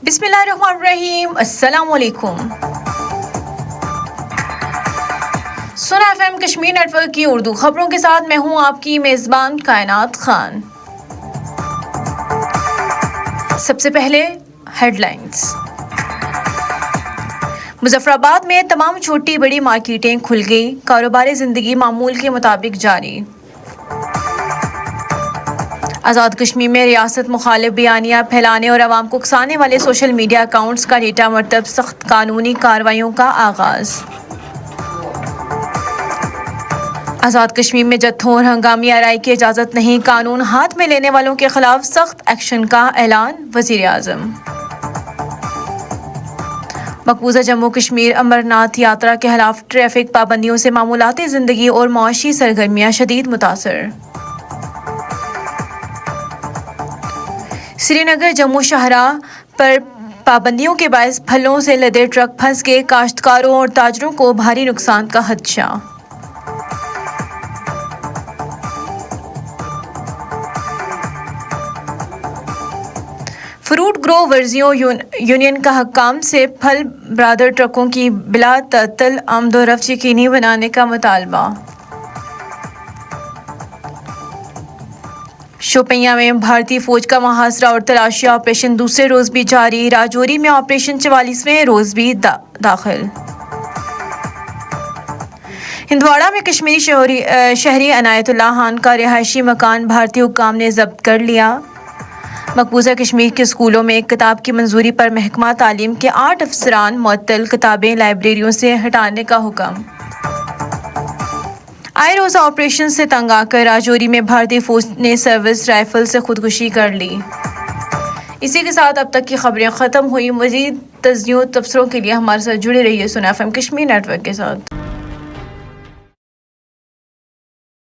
بسم اللہ الرحمن الرحیم، السلام علیکم۔ سنا F M Kashmir network کی اردو خبروں کے ساتھ میں ہوں آپ کی میزبان کائنات خان۔ سب سے پہلے ہیڈ لائنز۔ مظفر آباد میں تمام چھوٹی بڑی مارکیٹیں کھل گئی، کاروباری زندگی معمول کے مطابق جاری۔ آزاد کشمیر میں ریاست مخالف بیانیہ پھیلانے اور عوام کو اکسانے والے سوشل میڈیا اکاؤنٹس کا ڈیٹا مرتب، سخت قانونی کارروائیوں کا آغاز۔ آزاد کشمیر میں جتھوں اور ہنگامی آرائی کی اجازت نہیں، قانون ہاتھ میں لینے والوں کے خلاف سخت ایکشن کا اعلان وزیر اعظم۔ مقبوضہ جموں کشمیر امرناتھ یاترا کے خلاف ٹریفک پابندیوں سے معمولاتی زندگی اور معاشی سرگرمیاں شدید متاثر۔ سری نگر جموں شاہراہ پر پابندیوں کے باعث پھلوں سے لدے ٹرک پھنس گئے، کاشتکاروں اور تاجروں کو بھاری نقصان کا خدشہ۔ فروٹ گرو ورزیوں یونین کا حکام سے پھل بردار ٹرکوں کی بلا تعطل آمد و رفت یقینی بنانے کا مطالبہ۔ شوپیاں میں بھارتی فوج کا محاصرہ اور تلاشی آپریشن دوسرے روز بھی جاری، راجوری میں آپریشن 44ویں روز بھی داخل۔ ہندواڑہ میں کشمیری شہری عنایت اللہ خان کا رہائشی مکان بھارتی حکام نے ضبط کر لیا۔ مقبوضہ کشمیر کے اسکولوں میں ایک کتاب کی منظوری پر محکمہ تعلیم کے 8 افسران معطل، کتابیں لائبریریوں سے ہٹانے کا حکم۔ آئے روزہ آپریشن سے تنگ آ کر راجوری میں بھارتی فوج نے سروس رائفل سے خودکشی کر لی۔ اسی کے ساتھ اب تک کی خبریں ختم ہوئی۔ مزید تجزیوں تبصروں کے لیے ہمارے ساتھ جڑے رہیے سنا F M Kashmir network کے ساتھ۔